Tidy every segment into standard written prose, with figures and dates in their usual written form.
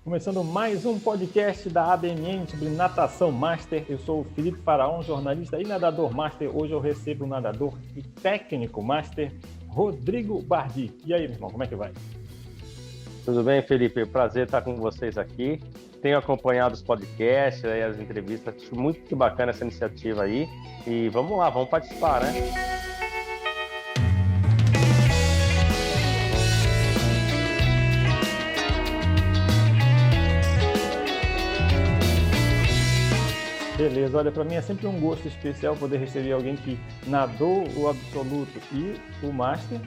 Começando mais um podcast da ABMN sobre natação master. Eu sou o Felipe Faraon, jornalista e nadador master. Hoje eu recebo o nadador e técnico master, Rodrigo Bardi. E aí, meu irmão, como é que vai? Tudo bem, Felipe? Prazer estar com vocês aqui. Tenho acompanhado os podcasts, as entrevistas. Acho muito bacana essa iniciativa aí. E vamos lá, vamos participar, né? Beleza, olha, para mim é sempre um gosto especial poder receber alguém que nadou o absoluto e o master,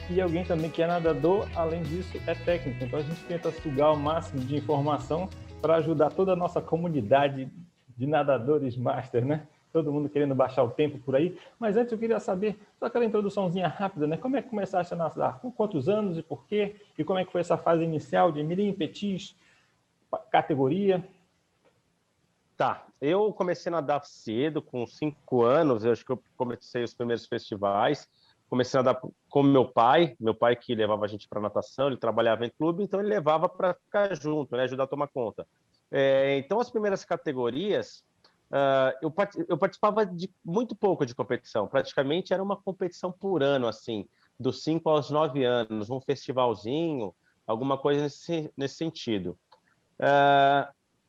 e alguém também que é nadador, além disso, é técnico. Então a gente tenta sugar o máximo de informação para ajudar toda a nossa comunidade de nadadores master, né? Todo mundo querendo baixar o tempo por aí. Mas antes eu queria saber, só aquela introduçãozinha rápida, né? Como é que começaste a nadar? Com quantos anos e por quê? E como é que foi essa fase inicial de mirim, petis, categoria? Tá, eu comecei a nadar cedo, com 5 anos. Eu acho que eu comecei os primeiros festivais. Comecei a nadar com meu pai que levava a gente para natação. Ele trabalhava em clube, então ele levava para ficar junto, né? Ajudar a tomar conta. Então, as primeiras categorias, eu participava de muito pouco de competição. Praticamente era uma competição por ano, assim, dos 5 aos 9 anos, um festivalzinho, alguma coisa nesse sentido.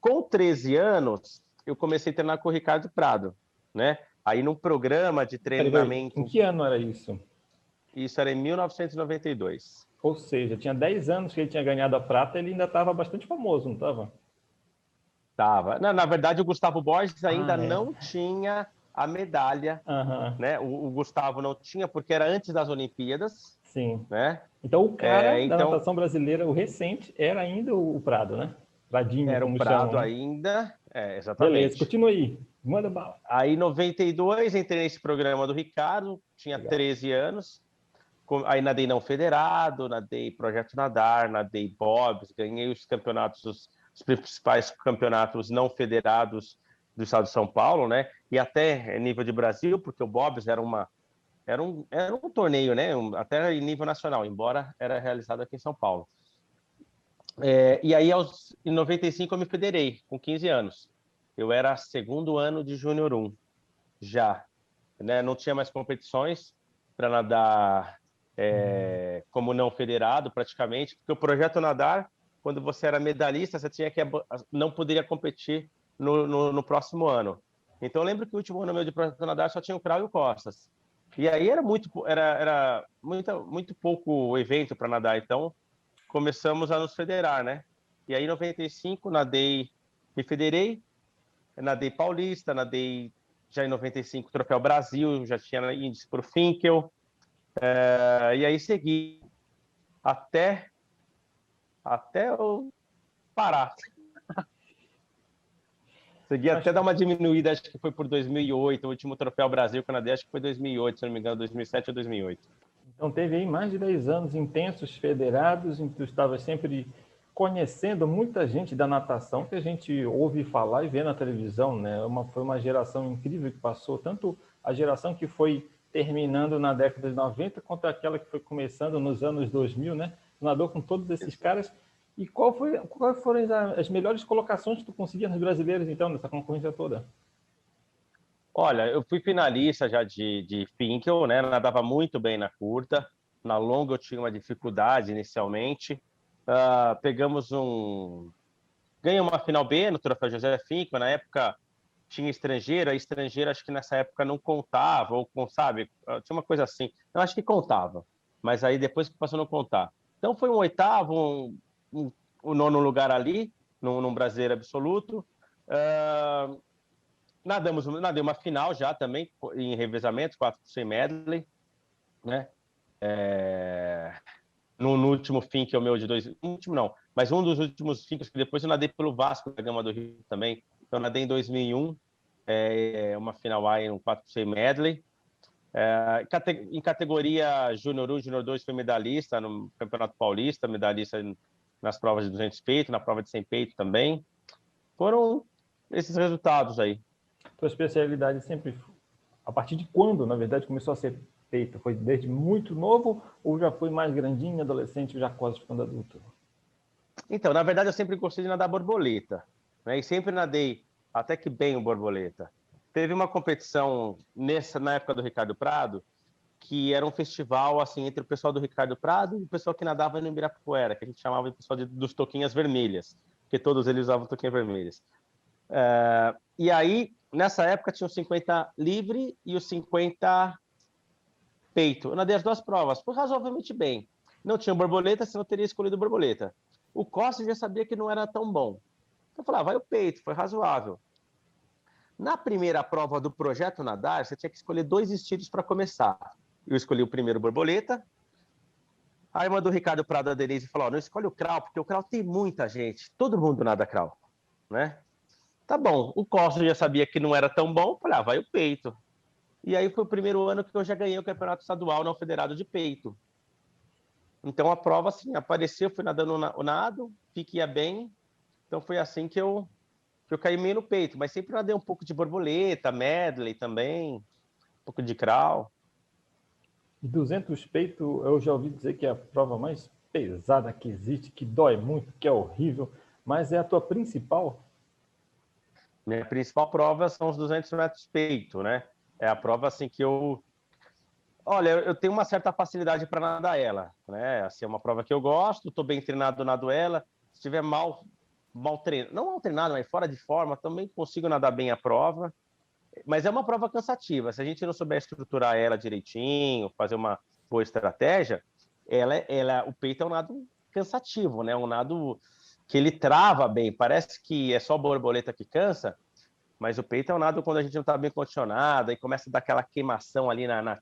Com 13 anos, eu comecei a treinar com o Ricardo Prado, né? Aí, num programa de Peraí, em treinamento, que ano era isso? isso era em 1992. Ou seja, tinha 10 anos que ele tinha ganhado a prata e ele ainda estava bastante famoso, não estava? Tava. Na verdade, o Gustavo Borges ainda É. não tinha a medalha, Aham, né? O Gustavo não tinha, porque era antes das Olimpíadas, sim. né? Então o cara da Então, natação brasileira, o recente, era ainda o Prado, né? Pradinho, era o como chamam, Prado né? ainda, Beleza, exatamente. continua aí. Manda bala. Aí, em 92, entrei nesse programa do Ricardo, tinha Legal. 13 anos. Aí nadei não federado, nadei Projeto Nadar, nadei Bobs, ganhei os campeonatos, os principais campeonatos não federados do estado de São Paulo, né? E até nível de Brasil, porque o Bobs era um torneio, né? Até em nível nacional, embora era realizado aqui em São Paulo. E aí, em 95, eu me federei, com 15 anos. Eu era segundo ano de Júnior 1, já. Né? Não tinha mais competições para nadar como não federado, praticamente, porque o Projeto Nadar, quando você era medalhista, você não poderia competir no próximo ano. Então, eu lembro que o último ano meu de Projeto Nadar só tinha o Crau e o Costas. E aí era muito pouco evento para nadar, então começamos a nos federar, né? E aí, em 95, me federei, nadei Paulista, nadei já em 95 Troféu Brasil, já tinha índice para o Finkel, e aí segui até eu parar. Segui Mas, até dar uma diminuída, acho que foi por 2008, o último Troféu Brasil que eu nadei, acho que foi 2008, se não me engano, 2007 ou 2008. então teve aí mais de 10 anos intensos, federados, em que tu estava sempre conhecendo muita gente da natação que a gente ouve falar e vê na televisão, né? Foi uma geração incrível que passou, tanto a geração que foi terminando na década de 90, quanto aquela que foi começando nos anos 2000, né? Nadou com todos esses caras. E quais foram as melhores colocações que tu conseguia nos brasileiros, então, nessa concorrência toda? Olha, eu fui finalista já de Finkel, né? Nadava muito bem na curta. Na longa eu tinha uma dificuldade inicialmente. Pegamos ganhei uma final B no Troféu José Finkel. Na época tinha estrangeiro, a estrangeira acho que nessa época não contava, sabe? Tinha uma coisa assim. Eu acho que contava, mas aí depois que passou a não contar. Então foi um oitavo, um nono lugar ali, num brasileiro absoluto. Uh, nadei uma final já também, em revezamento, 4x100 medley, né? No último fim que é o meu de dois. Último não, mas um dos últimos fins que depois eu nadei pelo Vasco da Gama do Rio também. Então, eu nadei em 2001, uma final A em um 4x100 medley. Em categoria Júnior 1, Júnior 2, fui medalhista no Campeonato Paulista, medalhista nas provas de 200 peito, na prova de 100 peito também. Foram esses resultados aí. Tua especialidade sempre, a partir de quando, na verdade, começou a ser feita? Foi desde muito novo ou já foi mais grandinho, adolescente, já quase ficando adulto? Então, na verdade, eu sempre gostei de nadar borboleta, né? E sempre nadei até que bem o borboleta. Teve uma competição na época do Ricardo Prado, que era um festival assim entre o pessoal do Ricardo Prado e o pessoal que nadava no Ibirapuera, que a gente chamava de pessoal dos toquinhas vermelhas, porque todos eles usavam toquinhas vermelhas. E aí, nessa época, tinha os 50 livre e os 50 peito. Eu nadei as duas provas, foi razoavelmente bem. Não tinha borboleta, senão eu teria escolhido borboleta. O Costa já sabia que não era tão bom. Então eu falei, vai o peito, foi razoável. Na primeira prova do Projeto Nadar, você tinha que escolher 2 estilos para começar. Eu escolhi o primeiro borboleta. A irmã do Ricardo Prado, a Denise, falou, não escolhe o crawl, porque o crawl tem muita gente. Todo mundo nada crawl, né? Tá bom. O Costa já sabia que não era tão bom. Falei, vai o peito. E aí foi o primeiro ano que eu já ganhei o campeonato estadual não federado de peito. Então a prova, assim, apareceu, fui nadando o nado, fiquei bem. Então foi assim que eu caí meio no peito. Mas sempre nadei um pouco de borboleta, medley também, um pouco de crawl. E 200 peito, eu já ouvi dizer que é a prova mais pesada que existe, que dói muito, que é horrível, mas é a tua principal? Minha principal prova são os 200 metros peito, né? É a prova, assim, que eu... Olha, eu tenho uma certa facilidade para nadar ela, né? Assim, é uma prova que eu gosto, estou bem treinado, nado ela. Se estiver mal treinado, não mal treinado, mas fora de forma, também consigo nadar bem a prova. Mas é uma prova cansativa. Se a gente não souber estruturar ela direitinho, fazer uma boa estratégia, o peito é um nado cansativo, né? Um nado que ele trava bem. Parece que é só borboleta que cansa, mas o peito é um nado quando a gente não está bem condicionado, aí começa a dar aquela queimação ali na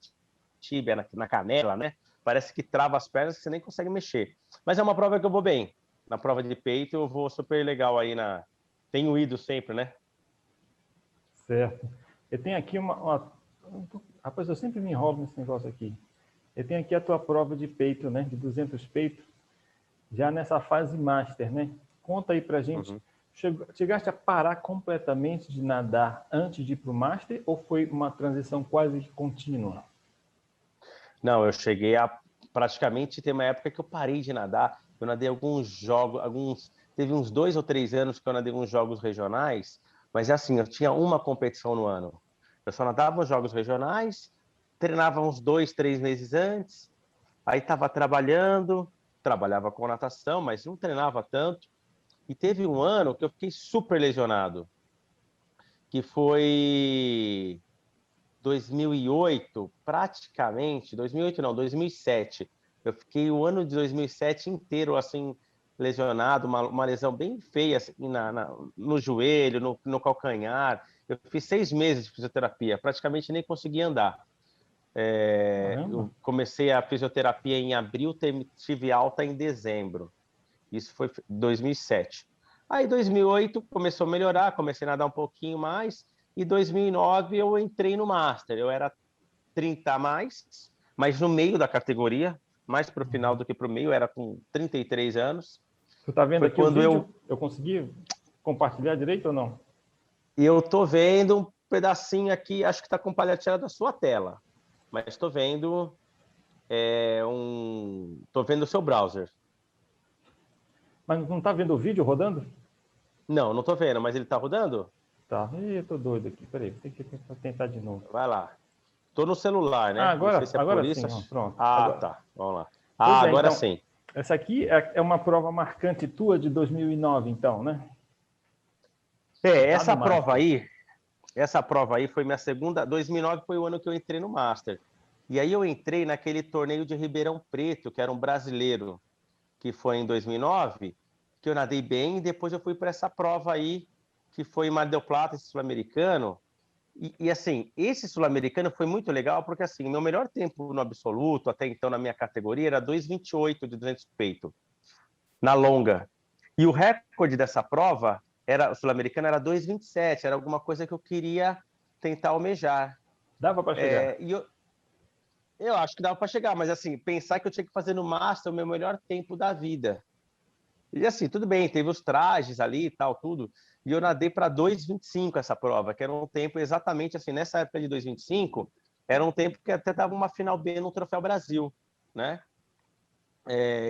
tíbia, na canela, né? Parece que trava as pernas que você nem consegue mexer. Mas é uma prova que eu vou bem. Na prova de peito eu vou super legal aí na... Tenho ido sempre, né? Certo. Eu tenho aqui Rapaz, eu sempre me enrolo nesse negócio aqui. Eu tenho aqui a tua prova de peito, né? De 200 peitos, já nessa fase master, né? Conta aí pra gente. Uhum. Chegaste a parar completamente de nadar antes de ir pro master ou foi uma transição quase contínua? Não, eu cheguei a praticamente ter uma época que eu parei de nadar. Eu nadei alguns jogos, teve uns 2 ou 3 anos que eu nadei uns jogos regionais, mas é assim, eu tinha uma competição no ano. Eu só nadava os jogos regionais, treinava uns 2, 3 meses antes, aí estava trabalhava com natação, mas não treinava tanto. E teve um ano que eu fiquei super lesionado, que foi 2008, praticamente, 2008 não, 2007. Eu fiquei o ano de 2007 inteiro, assim, lesionado, uma lesão bem feia assim, no joelho, no calcanhar. Eu fiz 6 meses de fisioterapia, praticamente nem consegui andar. Caramba! Eu comecei a fisioterapia em abril, tive alta em dezembro. Isso foi 2007. Aí 2008 começou a melhorar, comecei a nadar um pouquinho mais, e 2009 eu entrei no Master. Eu era 30 a mais, mas no meio da categoria, mais para o final do que para o meio, era com 33 anos. Tu tá vendo Foi aqui o quando vídeo? Eu consegui compartilhar direito ou não? eu tô vendo um pedacinho aqui, acho que está compartilhado da sua tela, mas estou vendo tô vendo o seu browser. Mas não tá vendo o vídeo rodando? Não, não estou vendo, mas ele está rodando? Tá. Ih, eu tô doido aqui. Peraí, tem que tentar de novo. Vai lá. Tô no celular, Ah, né? Não sei agora, se é por agora isso. sim, ó, pronto. Ah, Agora. tá. Vamos lá. Pois Ah, é, agora então, sim. essa aqui é uma prova marcante tua de 2009, então, né? Já no Master. Essa prova aí foi minha segunda. 2009 foi o ano que eu entrei no Master. E aí eu entrei naquele torneio de Ribeirão Preto, que era um brasileiro, que foi em 2009, que eu nadei bem, e depois eu fui para essa prova aí, que foi Mar del Plata, esse sul-americano. Assim, esse sul-americano foi muito legal, porque assim, o meu melhor tempo no absoluto, até então na minha categoria, era 2,28 de 200 peito, na longa. E o recorde dessa prova, o sul-americano, era 2,27, era alguma coisa que eu queria tentar almejar. Dava para chegar. E eu acho que dava para chegar, mas assim, pensar que eu tinha que fazer no Master o meu melhor tempo da vida. E assim, tudo bem, teve os trajes ali e tal, tudo. E eu nadei para 2,25 essa prova, que era um tempo exatamente assim, nessa época de 2,25, era um tempo que até dava uma final B no Troféu Brasil, né?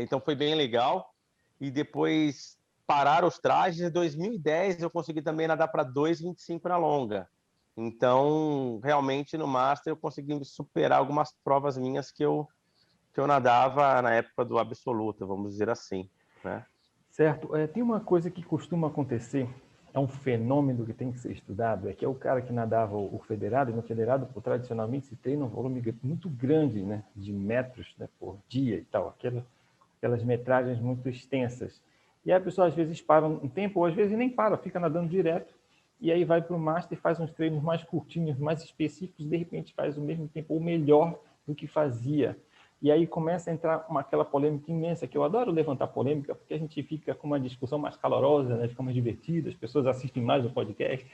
Então foi bem legal. e depois parar os trajes. Em 2010 eu consegui também nadar para 2,25 na longa. Então, realmente, no Master eu consegui superar algumas provas minhas que eu nadava na época do absoluto, vamos dizer assim, né? Certo. Tem uma coisa que costuma acontecer, é um fenômeno que tem que ser estudado, é que é o cara que nadava o federado, e no federado, tradicionalmente, se treina um volume muito grande, né, de metros, né, por dia e tal, aquelas metragens muito extensas. E aí a pessoa às vezes para um tempo, ou às vezes nem para, fica nadando direto, e aí vai para o Master e faz uns treinos mais curtinhos, mais específicos, e de repente faz o mesmo tempo ou melhor do que fazia. E aí começa a entrar aquela polêmica imensa, que eu adoro levantar polêmica, porque a gente fica com uma discussão mais calorosa, né? Fica mais divertida, as pessoas assistem mais o podcast,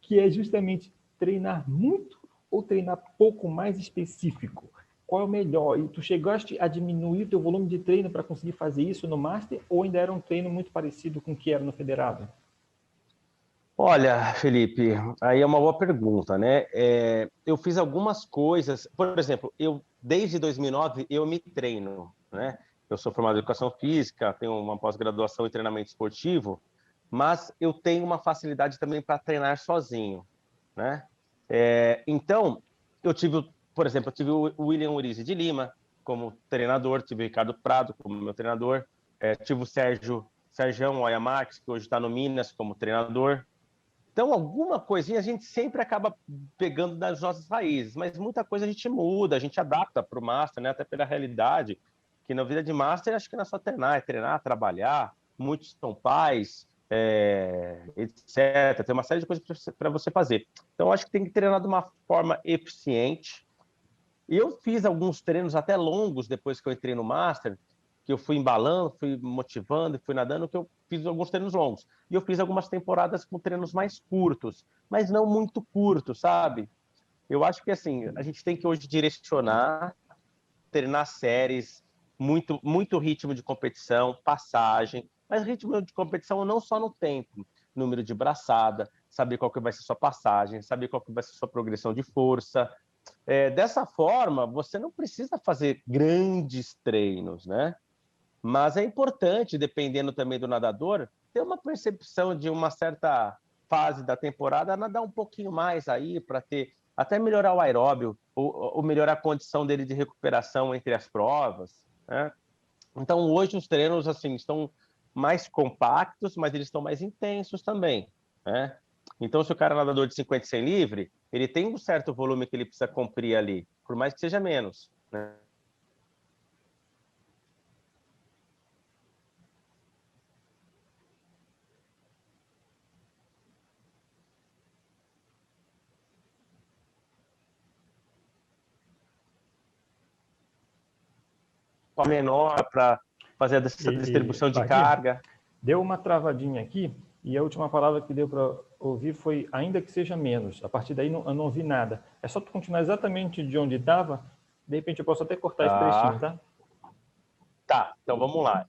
que é justamente treinar muito ou treinar pouco mais específico. Qual é o melhor? E tu chegaste a diminuir o teu volume de treino para conseguir fazer isso no Master, ou ainda era um treino muito parecido com o que era no Federado? Olha, Felipe, aí é uma boa pergunta, né? Eu fiz algumas coisas, por exemplo, desde 2009 eu me treino, né? Eu sou formado em educação física, tenho uma pós-graduação em treinamento esportivo, mas eu tenho uma facilidade também para treinar sozinho, né? Então, por exemplo, eu tive o William Urize de Lima como treinador, tive o Ricardo Prado como meu treinador, tive o Sérgio Oyamax, que hoje está no Minas como treinador. Então, alguma coisinha a gente sempre acaba pegando das nossas raízes, mas muita coisa a gente muda, a gente adapta para o Master, né? Até pela realidade, que na vida de Master, acho que não é só treinar, trabalhar, muitos são pais, etc. Tem uma série de coisas para você fazer. Então, acho que tem que treinar de uma forma eficiente. E eu fiz alguns treinos até longos depois que eu entrei no Master, que eu fui embalando, fui motivando, fui nadando, que eu fiz alguns treinos longos. E eu fiz algumas temporadas com treinos mais curtos, mas não muito curtos, sabe? Eu acho que, assim, a gente tem que hoje direcionar, treinar séries, muito ritmo de competição, passagem, mas ritmo de competição não só no tempo, número de braçada, saber qual que vai ser sua passagem, saber qual que vai ser sua progressão de força. Dessa forma, você não precisa fazer grandes treinos, né? Mas é importante, dependendo também do nadador, ter uma percepção de uma certa fase da temporada, nadar um pouquinho mais aí para ter até melhorar o aeróbio ou melhorar a condição dele de recuperação entre as provas, né? Então hoje os treinos assim estão mais compactos, mas eles estão mais intensos também, né? Então se o cara é nadador de 50 e 100 livre, ele tem um certo volume que ele precisa cumprir ali, por mais que seja menos, né? Menor para fazer essa distribuição de Badia, carga. deu uma travadinha aqui, e a última palavra que deu para ouvir foi ainda que seja menos. A partir daí eu não ouvi nada. É só tu continuar exatamente de onde estava, de repente eu posso até cortar esse trechinho, Tá, tá? tá. Então vamos lá.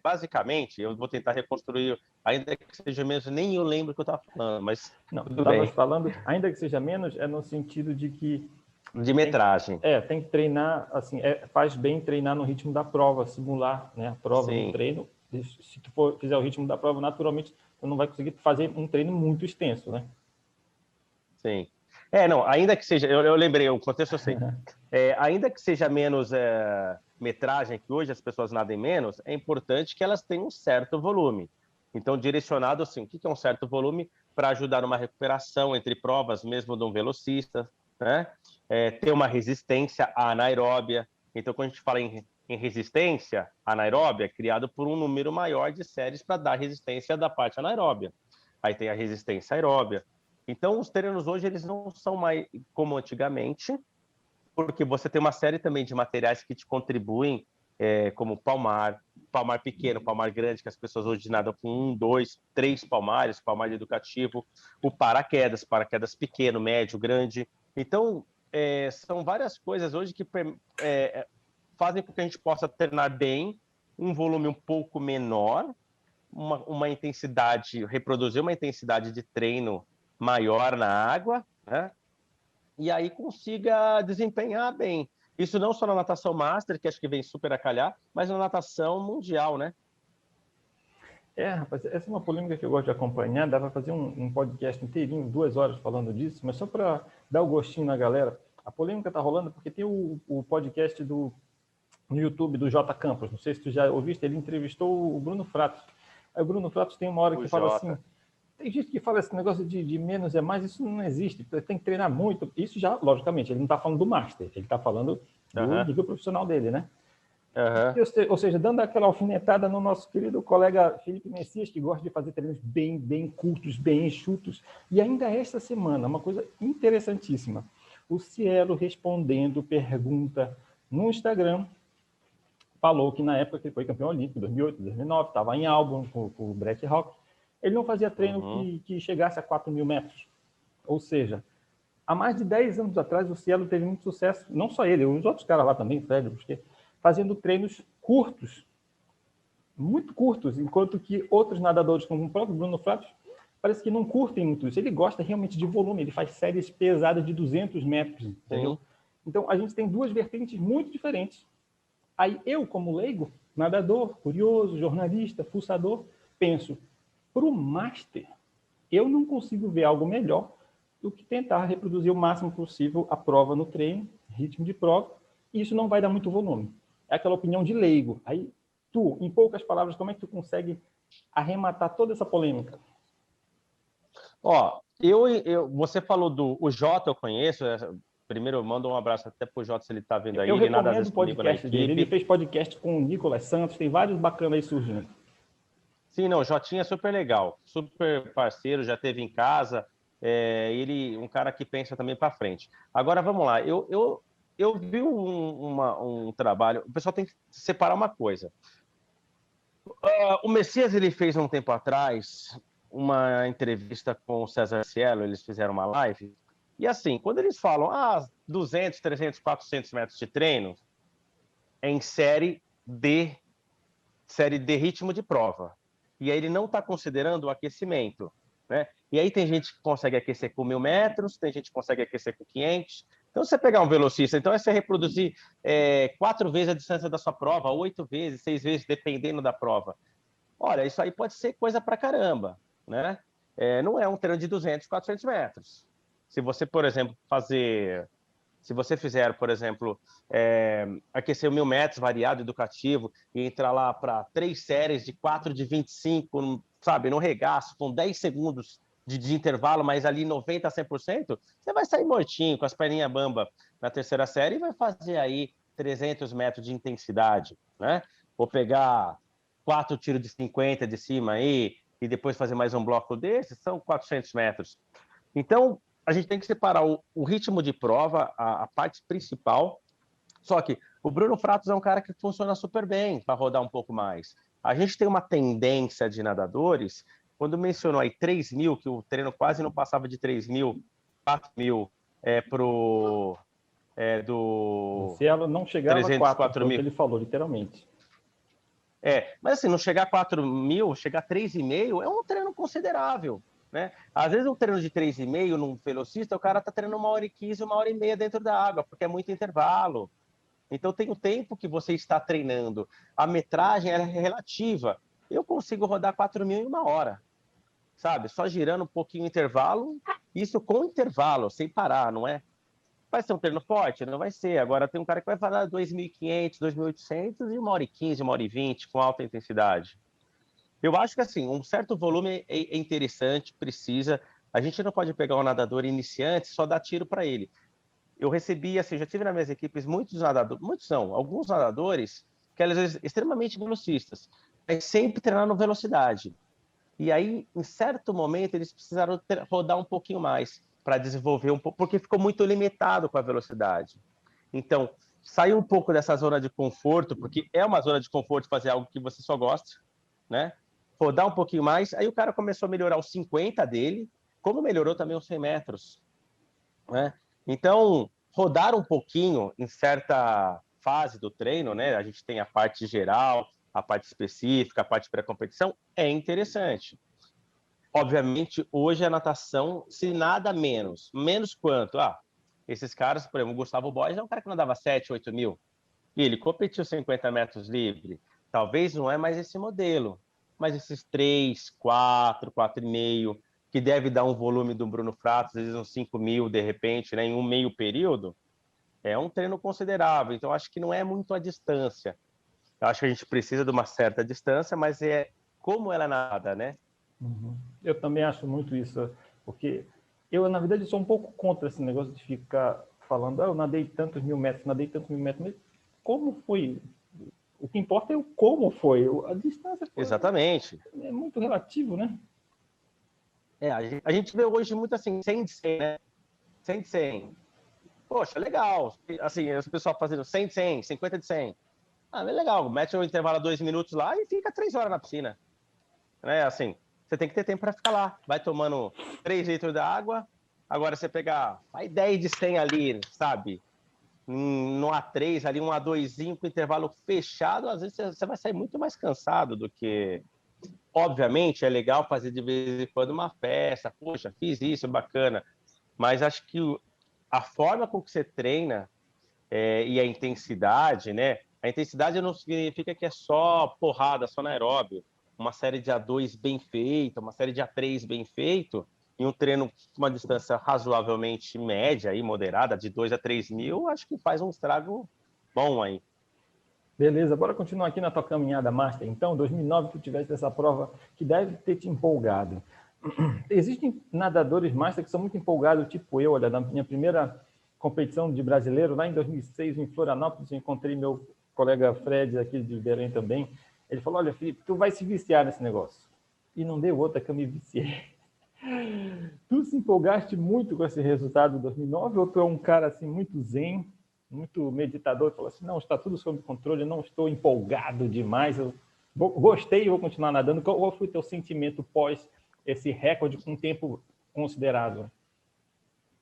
Basicamente, eu vou tentar reconstruir, ainda que seja mesmo, nem eu lembro o que eu estava falando, mas Não, tu tudo estavas bem. falando, ainda que seja menos, é no sentido de que De tem, metragem. tem que treinar, assim, faz bem treinar no ritmo da prova, simular, né, a prova no Sim, treino. Se tu fizer o ritmo da prova, naturalmente, tu não vai conseguir fazer um treino muito extenso, né? sim. Não, ainda que seja, eu lembrei, o contexto eu sei. Ainda que seja menos metragem, que hoje as pessoas nadem menos, é importante que elas tenham um certo volume. Então, direcionado assim, o que é um certo volume para ajudar numa recuperação entre provas, mesmo de um velocista, né? Ter uma resistência anaeróbia. Então, quando a gente fala em resistência anaeróbia, é criado por um número maior de séries para dar resistência da parte anaeróbia. Aí tem a resistência aeróbia. Então, os treinos hoje eles não são mais como antigamente, porque você tem uma série também de materiais que te contribuem, como palmar pequeno, palmar grande, que as pessoas hoje nadam com 1, 2, 3 palmares, palmar educativo, o paraquedas pequeno, médio, grande. Então, são várias coisas hoje que fazem com que a gente possa treinar bem, um volume um pouco menor, uma intensidade, reproduzir uma intensidade de treino maior na água, né? E aí consiga desempenhar bem. Isso não só na natação master, que acho que vem super a calhar, mas na natação mundial, né? Rapaz, essa é uma polêmica que eu gosto de acompanhar. Dá para fazer um podcast inteirinho, 2 horas falando disso, mas só para dar o gostinho na galera. A polêmica está rolando porque tem o podcast no YouTube do J Campos. Não sei se tu já ouviste, ele entrevistou o Bruno Fratos. Aí o Bruno Fratos tem uma hora que fala assim: tem gente que fala esse negócio de menos é mais, isso não existe, tem que treinar muito. Isso já, logicamente, ele não está falando do Master, ele está falando do nível profissional dele, né? Ou seja, dando aquela alfinetada no nosso querido colega Felipe Messias, que gosta de fazer treinos bem curtos, bem enxutos. E ainda esta semana, uma coisa interessantíssima, o Cielo respondendo pergunta no Instagram, falou que na época que ele foi campeão olímpico, 2008, 2009, estava em Albon com o Brett Hawke, ele não fazia treino que chegasse a 4.000 metros. Ou seja, há mais de 10 anos atrás, o Cielo teve muito sucesso, não só ele, os outros caras lá também, Fred, porque fazendo treinos curtos, muito curtos, enquanto que outros nadadores, como o próprio Bruno Fratos, parece que não curtem muito isso. Ele gosta realmente de volume, ele faz séries pesadas de 200 metros, entendeu? Então, a gente tem duas vertentes muito diferentes. Aí eu, como leigo, nadador, curioso, jornalista, fuçador, penso, para o Master, eu não consigo ver algo melhor do que tentar reproduzir o máximo possível a prova no treino, ritmo de prova, e isso não vai dar muito volume. É aquela opinião de leigo. Aí, tu, em poucas palavras, como é que tu consegue arrematar toda essa polêmica? Ó, você falou o Jota, eu conheço. Primeiro, eu mando um abraço até pro Jota, se ele tá vendo aí. Eu ele nada recomendo o podcast dele. Ele fez podcast com o Nicolas Santos, tem vários bacanas aí surgindo. Sim, não, o Jotinha é super legal, super parceiro, já teve em casa. Ele um cara que pensa também para frente. Agora, vamos lá. Eu vi um trabalho. O pessoal tem que separar uma coisa. O Messias, ele fez um tempo atrás uma entrevista com o César Cielo, eles fizeram uma live, e assim, quando eles falam 200, 300, 400 metros de treino, é em série de ritmo de prova. E aí ele não está considerando o aquecimento, né? E aí tem gente que consegue aquecer com 1.000 metros, tem gente que consegue aquecer com 500. Então, se você pegar um velocista, então é você reproduzir 4 vezes a distância da sua prova, 8 vezes, 6 vezes, dependendo da prova. Olha, isso aí pode ser coisa pra caramba, né? Não é um treino de 200, 400 metros. Se você, por exemplo, se você fizer, por exemplo, aquecer o 1.000 metros variado, educativo, e entrar lá para 3 séries de 4 de 25, sabe, no regaço, com 10 segundos de intervalo, mas ali 90% a 100%, você vai sair mortinho, com as perninhas bamba na terceira série e vai fazer aí 300 metros de intensidade, né? Vou pegar 4 tiros de 50 de cima aí, e depois fazer mais um bloco desses, são 400 metros. Então, a gente tem que separar o ritmo de prova, a parte principal. Só que o Bruno Fratos é um cara que funciona super bem para rodar um pouco mais. A gente tem uma tendência de nadadores, quando mencionou aí 3.000, que o treino quase não passava de 3.000, 4.000 do Se ela não chegava 300, a 4 4.000. que ele falou, literalmente. Mas assim, não chegar a 4.000, chegar a 3.500 é um treino considerável, né? Às vezes um treino de 3.500 num velocista, o cara tá treinando 1h15, 1h30 dentro da água, porque é muito intervalo. Então tem o tempo que você está treinando. A metragem é relativa. Eu consigo rodar 4.000 em 1 hora, sabe? Só girando um pouquinho o intervalo, isso com intervalo, sem parar, não é? Vai ser um treino forte? Não vai ser. Agora tem um cara que vai falar 2.500, 2.800 e 1h15, 1h20 com alta intensidade. Eu acho que assim, um certo volume é interessante, precisa. A gente não pode pegar um nadador iniciante e só dar tiro para ele. Eu recebi, assim, já tive nas minhas equipes muitos nadadores, muitos não, alguns nadadores que às vezes extremamente velocistas, mas sempre treinando velocidade. E aí, em certo momento, eles precisaram rodar um pouquinho mais para desenvolver um pouco, porque ficou muito limitado com a velocidade. Então, sair um pouco dessa zona de conforto, porque é uma zona de conforto fazer algo que você só gosta, né? Rodar um pouquinho mais, aí o cara começou a melhorar os 50 dele, como melhorou também os 100 metros, né? Então, rodar um pouquinho em certa fase do treino, né? A gente tem a parte geral, a parte específica, a parte pré-competição, é interessante. Obviamente, hoje a natação, se nada menos. Menos quanto? Esses caras, por exemplo, o Gustavo Borges é um cara que nadava 7, 8 mil. E ele competiu 50 metros livre. Talvez não é mais esse modelo, mas esses 3, 4, 4,5, que deve dar um volume do Bruno Fratos, às vezes uns 5 mil, de repente, né, em um meio período, é um treino considerável. Então, acho que não é muito a distância. Eu acho que a gente precisa de uma certa distância, mas é como ela nada, né? Uhum. Eu também acho muito isso, porque eu, na verdade, sou um pouco contra esse negócio de ficar falando, eu nadei tantos mil metros, nadei tantos mil metros, mas como foi? O que importa é o como foi. A distância Exatamente. é muito relativo, né? A gente vê hoje muito assim, 100 de 100, né? 100 de 100. Poxa, legal. Assim, o pessoal fazendo 100 de 100, 50 de 100. Ah, é legal. Mete um intervalo 2 minutos lá e fica 3 horas na piscina. Né? Assim, você tem que ter tempo para ficar lá. Vai tomando 3 litros de água. Agora você pegar, vai 10 de 100 ali, sabe? No A3, ali um A2zinho com intervalo fechado, às vezes você vai sair muito mais cansado do que... Obviamente, é legal fazer de vez em quando uma festa. Poxa, fiz isso, bacana. Mas acho que a forma com que você treina e a intensidade, né? A intensidade não significa que é só porrada, só anaeróbio. Uma série de A2 bem feita, uma série de A3 bem feito, e um treino com uma distância razoavelmente média e moderada, de 2 a 3 mil, acho que faz um estrago bom aí. Beleza, bora continuar aqui na tua caminhada master. Então, 2009 tu tivesse essa prova que deve ter te empolgado. Existem nadadores master que são muito empolgados, tipo eu, olha, na minha primeira competição de brasileiro, lá em 2006, em Florianópolis, eu encontrei meu colega Fred, aqui de Belém também. Ele falou, olha, Felipe, tu vai se viciar nesse negócio. E não deu outra que eu me viciei. Tu se empolgaste muito com esse resultado de 2009 ou tu é um cara assim muito zen, muito meditador, falou assim, não, está tudo sob controle, não estou empolgado demais, eu gostei e vou continuar nadando. Qual foi o teu sentimento pós esse recorde com tempo considerável?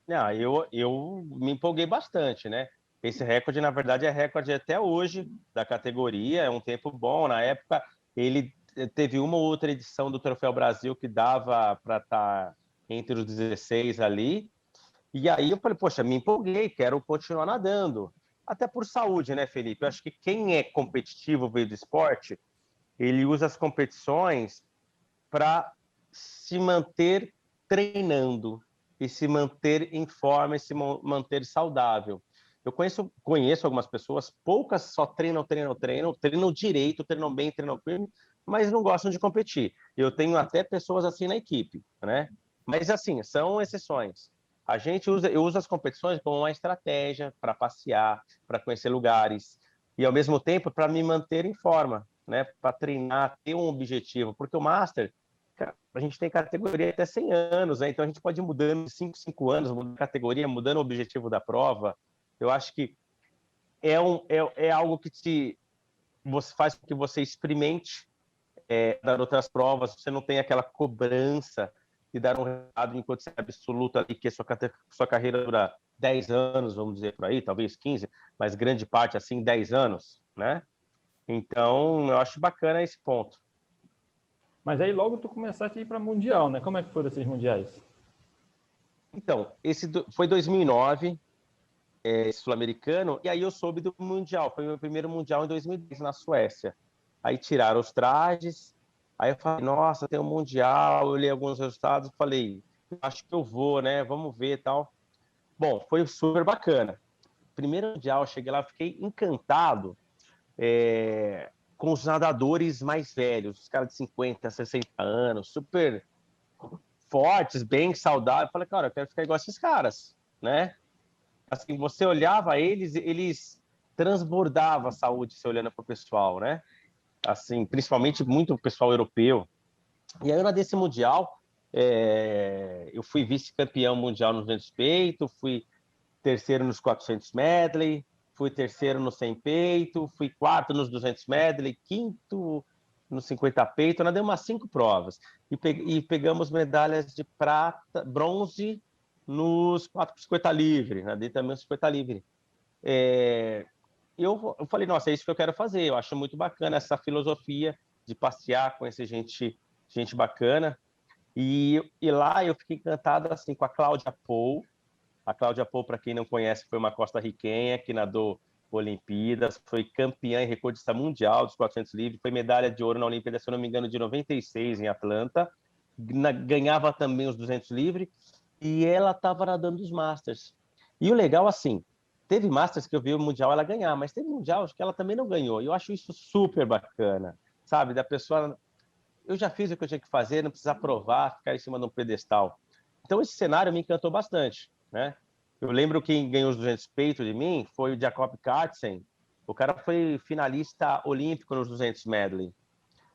Não, eu me empolguei bastante, né? Esse recorde, na verdade, é recorde até hoje da categoria, é um tempo bom. Na época, ele teve uma ou outra edição do Troféu Brasil que dava para estar entre os 16 ali. E aí eu falei, poxa, me empolguei, quero continuar nadando. Até por saúde, né, Felipe? Eu acho que quem é competitivo veio do esporte, ele usa as competições para se manter treinando e se manter em forma e se manter saudável. Eu conheço algumas pessoas, poucas só treinam direito, treinam bem, treinam firme, mas não gostam de competir. Eu tenho até pessoas assim na equipe, né? Mas assim, são exceções. Eu uso as competições como uma estratégia para passear, para conhecer lugares e ao mesmo tempo para me manter em forma, né? Para treinar, ter um objetivo, porque o Master a gente tem categoria até 100 anos, né? Então a gente pode ir mudando de 5 anos, mudando a categoria, mudando o objetivo da prova. Eu acho que é algo que você faz com que você experimente dar outras provas, você não tem aquela cobrança de dar um resultado enquanto você é absoluto ali, que sua carreira dura 10 anos, vamos dizer por aí, talvez 15, mas grande parte assim, 10 anos, né? Então, eu acho bacana esse ponto. Mas aí logo tu começaste a ir para Mundial, né? Como é que foram esses Mundiais? Então, foi 2009, esse sul-americano, e aí eu soube do Mundial. Foi o meu primeiro Mundial em 2010, na Suécia. Aí tiraram os trajes, aí eu falei, nossa, tem um Mundial, eu olhei alguns resultados, falei, acho que eu vou, né? Vamos ver e tal. Bom, foi super bacana. Primeiro Mundial, eu cheguei lá, fiquei encantado com os nadadores mais velhos, os caras de 50, 60 anos, super fortes, bem saudáveis. Falei, cara, eu quero ficar igual a esses caras, né? Assim, você olhava eles transbordavam a saúde, você olhando para o pessoal, né? Assim, principalmente muito o pessoal europeu. E aí, desse mundial, eu fui vice-campeão mundial no 200 peito, fui terceiro nos 400 medley, fui terceiro no 100 peito, fui quarto nos 200 medley, quinto no 50 peito, nós demos umas 5 provas. E pegamos medalhas de prata, bronze nos 4x50 livre, nadei também os 50 livre. Eu falei, nossa, é isso que eu quero fazer, eu acho muito bacana essa filosofia de passear, conhecer gente bacana. E lá eu fiquei encantado assim, com a Cláudia Pou, A Cláudia Pou, para quem não conhece, foi uma costarriquenha que nadou Olimpíadas, foi campeã e recordista mundial dos 400 livres, foi medalha de ouro na Olimpíada, se eu não me engano, de 96 em Atlanta, ganhava também os 200 livres, e ela estava nadando os Masters. E o legal, assim, teve Masters que eu vi o Mundial ela ganhar, mas teve Mundial que ela também não ganhou, e eu acho isso super bacana, sabe, da pessoa... Eu já fiz o que eu tinha que fazer, não precisar provar, ficar em cima de um pedestal. Então, esse cenário me encantou bastante, né? Eu lembro que quem ganhou os 200 peitos de mim foi o Jakob Kartsen. O cara foi finalista olímpico nos 200 medley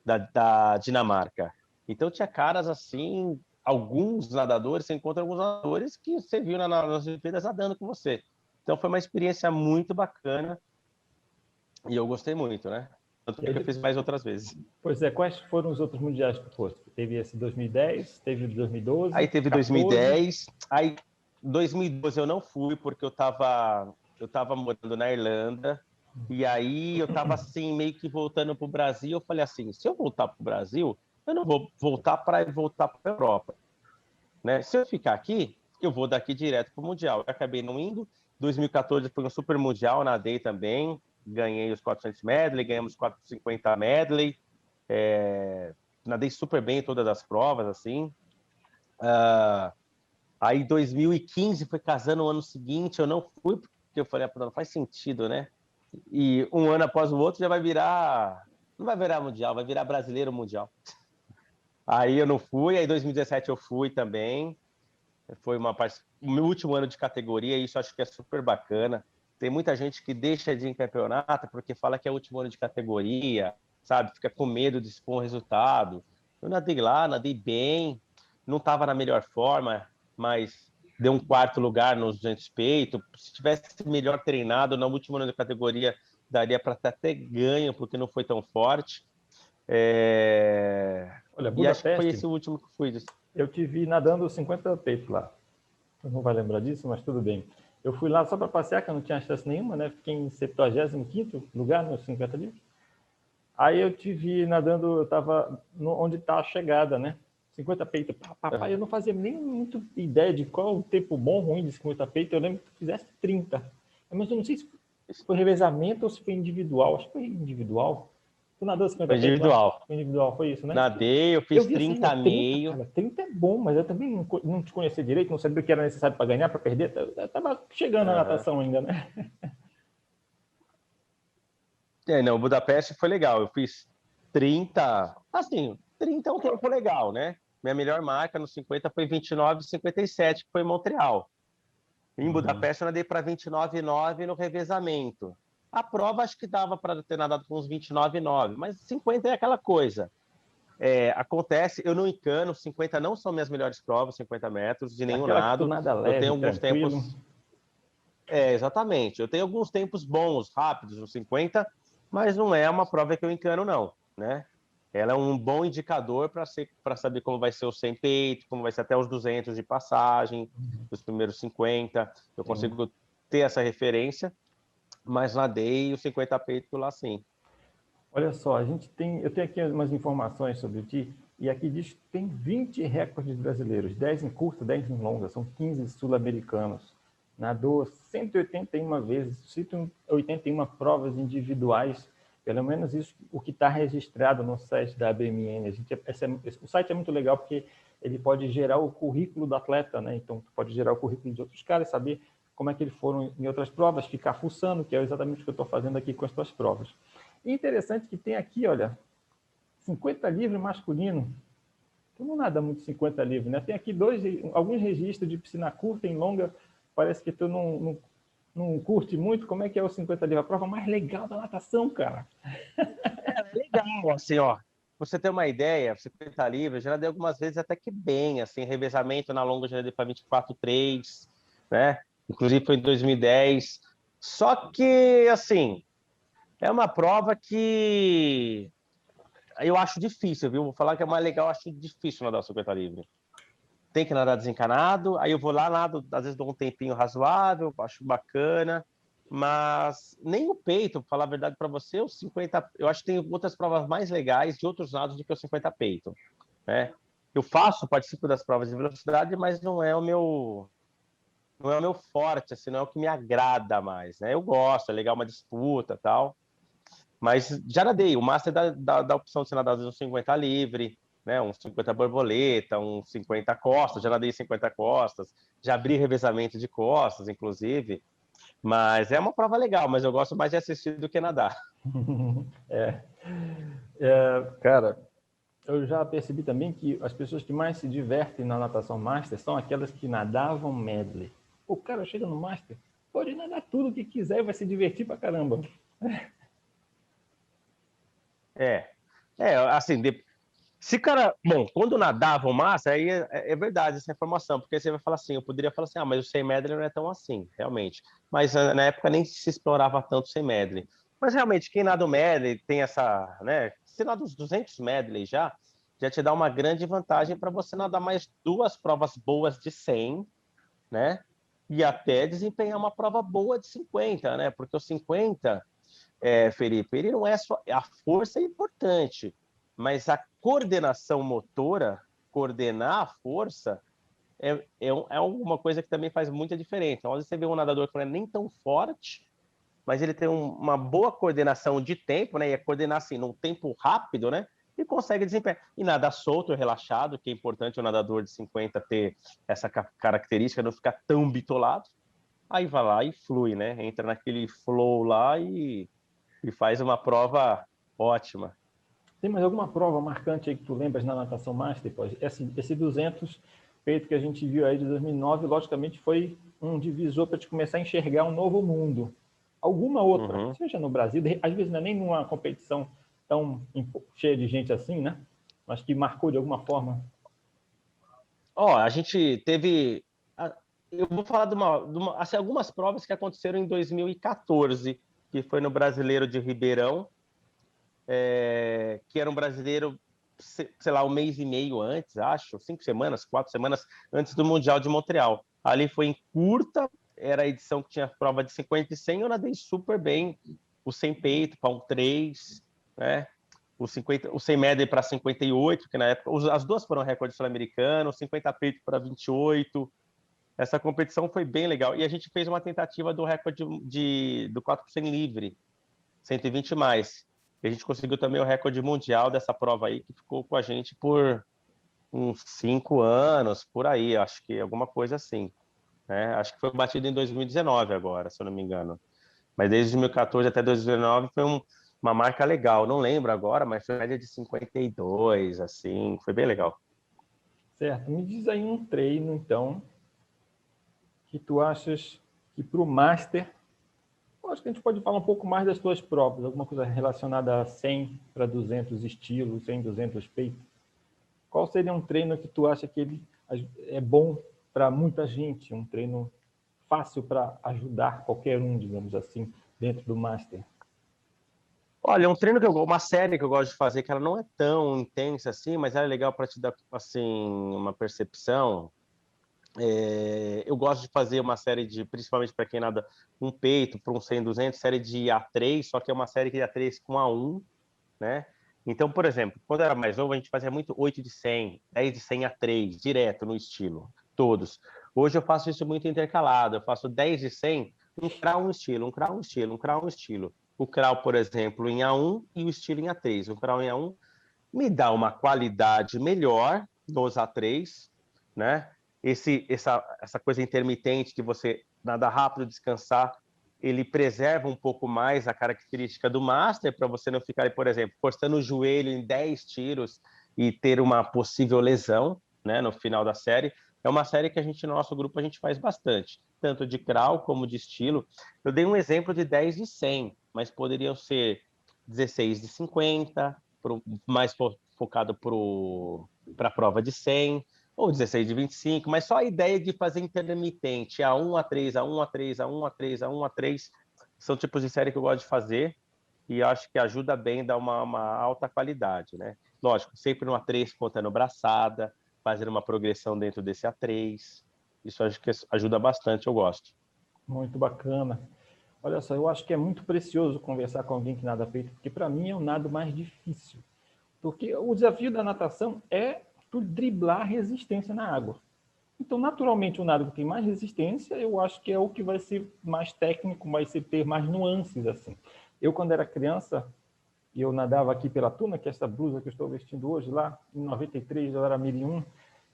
da Dinamarca. Então, tinha caras assim, alguns nadadores, você encontra alguns nadadores que você viu nas Olimpíadas nadando com você. Então, foi uma experiência muito bacana e eu gostei muito, né? Tanto que eu fiz mais outras vezes. Pois é, quais foram os outros mundiais que foste? Teve esse 2010, teve 2012, aí teve 14. 2010, aí 2012 eu não fui porque eu tava morando na Irlanda, e aí eu tava assim, meio que voltando pro Brasil, eu falei assim, se eu voltar pro Brasil, eu não vou voltar para a Europa, né? Se eu ficar aqui, eu vou daqui direto pro Mundial. Eu acabei não indo, 2014 foi um super Mundial, nadei também, ganhei os 400 medley, ganhamos 450 medley, nadei super bem em todas as provas, assim. Aí 2015 foi casando no ano seguinte, eu não fui, porque eu falei, não faz sentido, né? E um ano após o outro já vai virar, não vai virar Mundial, vai virar Brasileiro Mundial. Aí eu não fui, aí 2017 eu fui também, foi o meu último ano de categoria, e isso acho que é super bacana. Tem muita gente que deixa de ir em campeonato porque fala que é o último ano de categoria, sabe? Fica com medo de expor um resultado. Eu nadei lá, nadei bem, não estava na melhor forma, mas deu um 4º lugar nos 200 peito. Se tivesse melhor treinado no último ano de categoria, daria para até ganho, porque não foi tão forte. Olha, E acho que foi Budapeste, esse o último que fui. eu te vi nadando 50 peito lá. Você não vai lembrar disso, mas tudo bem. Eu fui lá só para passear, que eu não tinha chance nenhuma, né? Fiquei em 75º lugar nos 50 livros. Aí eu te vi nadando, eu estava onde está a chegada, né? 50 peito. Papai, eu não fazia nem muito ideia de qual o tempo bom, ruim de 50 peito. Eu lembro que tu fizesse 30. Mas eu não sei se foi revezamento ou se foi individual. Acho que foi individual. Tu nadou 50 foi individual. Peito? Foi individual, foi isso, né? Nadei, eu fiz 30 assim, meio. 30 é bom, mas eu também não te conhecia direito, não sabia o que era necessário para ganhar, para perder. Eu estava chegando na natação ainda, né? Não, Budapeste foi legal. Eu fiz 30, assim, 30 é um tempo legal, né? Minha melhor marca no 50 foi 29,57, que foi em Montreal. Em Budapeste eu nadei para 29,9 no revezamento. A prova acho que dava para ter nadado com uns 29,9, mas 50 é aquela coisa. Acontece, eu não encano, 50 não são minhas melhores provas, 50 metros, de nenhum nado. Nada leve, eu tenho alguns tranquilo. tempos... exatamente. Eu tenho alguns tempos bons, rápidos, nos 50, mas não é uma prova que eu encano, não, né? Ela é um bom indicador para saber como vai ser o 100 peito, como vai ser até os 200 de passagem, os primeiros 50. Eu consigo ter essa referência, mas nadei o 50 peito lá sim. Olha só, eu tenho aqui umas informações sobre ti, e aqui diz que tem 20 recordes brasileiros, 10 em curta, 10 em longa, são 15 sul-americanos. Nadou 181 vezes, 181 provas individuais, pelo menos isso o que está registrado no site da ABMN. O site é muito legal porque ele pode gerar o currículo do atleta, né? Então, pode gerar o currículo de outros caras, saber como é que eles foram em outras provas, ficar fuçando, que é exatamente o que eu estou fazendo aqui com as tuas provas. E interessante que tem aqui, olha, 50 livros masculino. Tu não nada muito 50 livros, né? Tem aqui alguns registros de piscina curta e longa. Parece que tu não curte muito. Como é que é o 50 livros? A prova mais legal da natação, cara. É legal, assim, ó. Você ter uma ideia, 50 livros, já nadei algumas vezes até que bem, assim, revezamento na longa já nadei para 24,3, né? Inclusive foi em 2010. Só que, assim, é uma prova que eu acho difícil, viu? Vou falar que é mais legal, eu acho difícil nadar 50 livre. Tem que nadar desencanado, aí eu vou lá, nado, às vezes dou um tempinho razoável, acho bacana, mas nem o peito, pra falar a verdade para você, os 50, eu acho que tem outras provas mais legais de outros nados do que o 50 peito, né? Eu participo das provas de velocidade, mas não é o meu não é o meu forte, assim, não é o que me agrada mais, né? Eu gosto, é legal uma disputa, tal. Mas já nadei, o Master dá a opção de você nadar uns 50 livre, né? Uns 50 borboleta, uns 50 costas, já nadei 50 costas, já abri revezamento de costas, inclusive. Mas é uma prova legal, mas eu gosto mais de assistir do que nadar. É, cara, eu já percebi também que as pessoas que mais se divertem na natação master são aquelas que nadavam medley. O cara chega no master, pode nadar tudo o que quiser e vai se divertir pra caramba. É, assim, se o cara, bom, quando nadava o massa, aí é verdade essa informação, porque você vai falar assim, eu poderia falar assim, ah, mas o 100 medley não é tão assim, realmente. Mas na época nem se explorava tanto o 100 medley. Mas realmente, quem nada o medley tem essa, né, se nada os 200 medley já te dá uma grande vantagem para você nadar mais duas provas boas de 100, né, e até desempenhar uma prova boa de 50, né, porque o 50 Felipe, ele não é só. A força é importante, mas a coordenação motora, coordenar a força, é alguma coisa que também faz muita diferença. Então, às vezes você vê um nadador que não é nem tão forte, mas ele tem uma boa coordenação de tempo, né? E é coordenar assim, num tempo rápido, né? E consegue desempenhar. E nada solto e relaxado, que é importante o nadador de 50 ter essa característica, não ficar tão bitolado. Aí vai lá e flui, né? Entra naquele flow lá e faz uma prova ótima. Tem mais alguma prova marcante aí que tu lembras na natação master? Esse 200 peito que a gente viu aí de 2009, logicamente foi um divisor para te começar a enxergar um novo mundo. Alguma outra, Uhum. seja no Brasil, às vezes não é nem numa competição tão cheia de gente assim, né? Mas que marcou de alguma forma. Ó, a gente teve. Eu vou falar assim, algumas provas que aconteceram em 2014, que foi no Brasileiro de Ribeirão, que era um brasileiro, sei lá, um mês e meio antes, acho, 5 semanas, 4 semanas antes do Mundial de Montreal. Ali foi em curta, era a edição que tinha prova de 50 e 100, eu nadei super bem, o 100 peito para um 3, né? O 100 medley para 58, que na época, as duas foram recorde sul-americano, o 50 peito para 28. Essa competição foi bem legal. E a gente fez uma tentativa do recorde do 4 por 100 livre, 120 mais. E a gente conseguiu também o recorde mundial dessa prova aí, que ficou com a gente por uns 5 anos, por aí, acho que alguma coisa assim. Né? Acho que foi batido em 2019 agora, se eu não me engano. Mas desde 2014 até 2019 foi uma marca legal. Não lembro agora, mas foi média de 52, assim, foi bem legal. Certo? Me diz aí um treino, então, que tu achas que para o Master, eu acho que a gente pode falar um pouco mais das tuas provas, alguma coisa relacionada a 100 para 200 estilos, 100, 200 peito. Qual seria um treino que tu acha que ele é bom para muita gente, um treino fácil para ajudar qualquer um, digamos assim, dentro do Master? Olha, uma série que eu gosto de fazer, que ela não é tão intensa assim, mas ela é legal para te dar assim uma percepção. Eu gosto de fazer uma série principalmente para quem nada um peito, para um 100, 200, série de A3, só que é uma série que é A3 com A1, né? Então, por exemplo, quando eu era mais novo, a gente fazia muito 8 de 100, 10 de 100 A3, direto no estilo, todos. Hoje eu faço isso muito intercalado, eu faço 10 de 100, um crawl, um estilo, um crawl, um estilo, um crawl, um estilo. O crawl, por exemplo, em A1 e o estilo em A3. O crawl em A1 me dá uma qualidade melhor nos A3, né? Essa coisa intermitente de você nadar rápido, descansar, ele preserva um pouco mais a característica do Master, para você não ficar, por exemplo, forçando o joelho em 10 tiros e ter uma possível lesão, né, no final da série. É uma série que a gente, no nosso grupo, a gente faz bastante, tanto de crawl como de estilo. Eu dei um exemplo de 10 de 100, mas poderiam ser 16 de 50, mais focado para a prova de 100, ou 16 de 25, mas só a ideia de fazer intermitente, A1, A3, A1, A3, A1, A3, A1, A3, são tipos de série que eu gosto de fazer e acho que ajuda bem, dá uma alta qualidade, né? Lógico, sempre no A3 contando braçada, fazer uma progressão dentro desse A3, isso acho que ajuda bastante, eu gosto. Muito bacana. Olha só, eu acho que é muito precioso conversar com alguém que nada peito, porque para mim é o nado mais difícil. Porque o desafio da natação é tu driblar a resistência na água. Então, naturalmente, o nado que tem mais resistência, eu acho que é o que vai ser mais técnico, vai ter mais nuances, assim. Eu, quando era criança, eu nadava aqui pela Tuna, que é essa blusa que eu estou vestindo hoje, lá em 93, eu era 1001,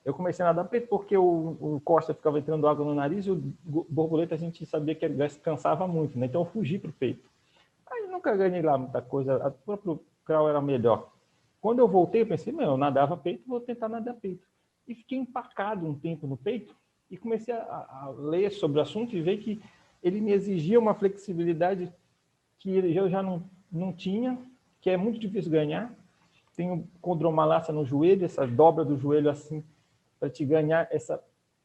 eu comecei a nadar peito porque o Costa ficava entrando água no nariz e o borboleta a gente sabia que ele cansava muito, né? Então eu fugi para o peito. Aí nunca ganhei lá muita coisa, o próprio crawl era melhor. Quando eu voltei, eu pensei, eu nadava peito, vou tentar nadar peito. E fiquei empacado um tempo no peito e comecei a ler sobre o assunto e ver que ele me exigia uma flexibilidade que eu já não tinha, que é muito difícil ganhar. Tenho condromalácia no joelho, essa dobra do joelho assim, para te ganhar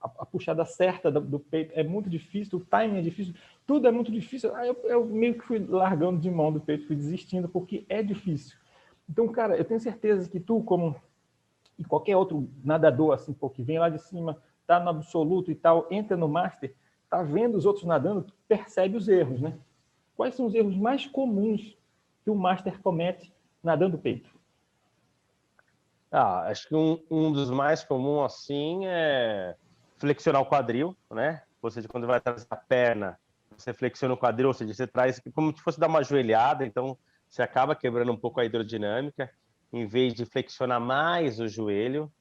a puxada certa do peito é muito difícil, o timing é difícil, tudo é muito difícil. Aí eu meio que fui largando de mão do peito, fui desistindo, porque é difícil. Então, cara, eu tenho certeza que tu, como e qualquer outro nadador assim, pô, que vem lá de cima, tá no absoluto e tal, entra no master, tá vendo os outros nadando, percebe os erros, né? Quais são os erros mais comuns que o master comete nadando peito? Acho que um dos mais comuns assim é flexionar o quadril, né? Ou seja, quando vai atrás da perna, você flexiona o quadril, ou seja, você traz como se fosse dar uma joelhada, então você acaba quebrando um pouco a hidrodinâmica, em vez de flexionar mais o joelho.